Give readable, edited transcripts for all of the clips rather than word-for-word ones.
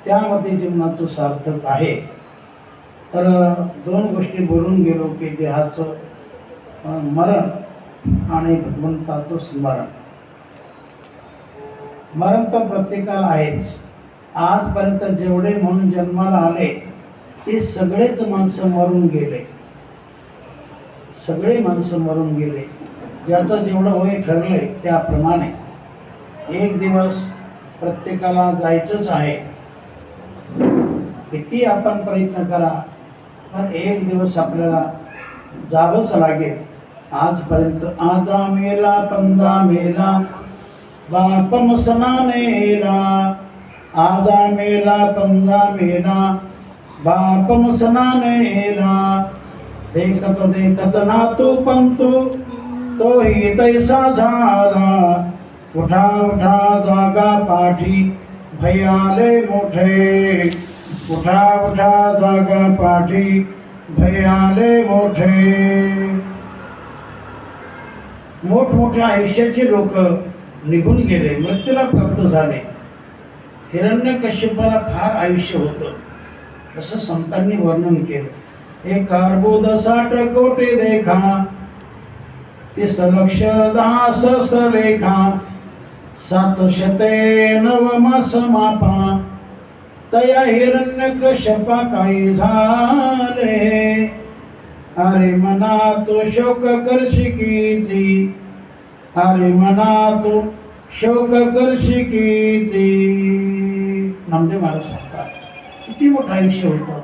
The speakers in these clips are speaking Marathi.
त्यामध्ये जीवनाचं सार्थक आहे. तर दोन गोष्टी बोलून गेलो की देहाचं मरण आणि भगवंताचं स्मरण. मरण तर प्रत्येकाला आहेच. आजपर्यंत जेवढे म्हणून जन्माला आले ते सगळेच माणसं मरून गेले. सगळे माणसं मरून गेले. ज्याचं जेवढं वय ठरले त्याप्रमाणे एक दिवस प्रत्येकाला जायचंच आहे. किती आपण प्रयत्न करा पण एक दिवस आपल्याला जावंच लागेल. आजपर्यंत आजा मेला पंदा मेला बाप मसना नेला. आजा मेला पंदा मेला बाप मसना नेला. देखत देखत नातू पंतू तोही तैसा झाला. उठा उठा जागा पाठी भयाले मोठे. उठा उठा जागा पाठी भयाले मोठे. मोठमोठ्या आयुष्याचे लोक निघून गेले, मृत्यूला प्राप्त झाले. हिरण्यकश्यपाला फार आयुष्य होतं असं संतांनी वर्णन केलं. एक अर्बुद 60 कोटी देखा 30 लक्ष 10 सहस्र लेखा 709 समापा. तया हिरण्यकश्यपा काही झाले. अरे मना तू शोक करशी किती. अरे मना तू शोक करशी किती. नामदेव महाराज सांगतात किती मोठं आयुष्य होतं.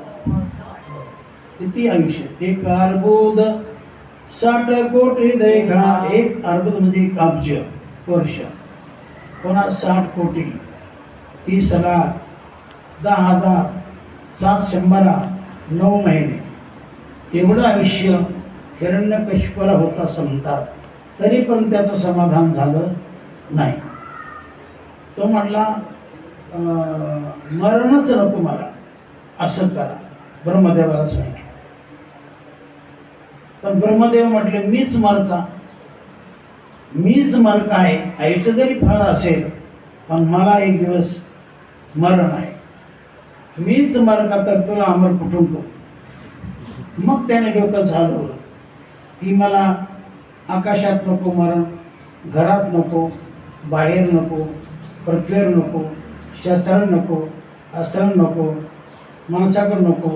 किती आयुष्य. एक अर्बुद 60 कोटी देखा. एक अर्बुद म्हणजे 1 अब्ज वर्ष. पुन्हा 60 कोटी 30 लाख 10,000 700 9 महिने एवढं आयुष्य हिरण्यकश्यपाला होतं असं म्हणतात. तरी पण त्याचं समाधान झालं नाही. तो म्हणला मरणच नको मला, असं करा. ब्रह्मदेवाला सांगितलं. पण ब्रह्मदेव म्हटले मीच मरका. मीच मरका आहे. आयुष्य जरी फार असेल पण मला एक दिवस मरण आहे. मीच मरका तर तुला अमर कुठून करू. मग त्याने डोकं चालवलं की मला आकाशात नको मरण, घरात नको, बाहेर नको, पृथ्वीवर नको, शस्त्र नको, अस्त्र नको, माणसाकडं नको,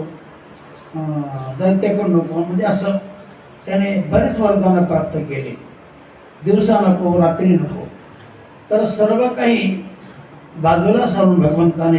दैत्याकडं नको. म्हणजे असं त्याने बरेच वरदानं प्राप्त केले. दिवसा नको, रात्री नको. तर सर्व काही बाजूला सारून भगवंताने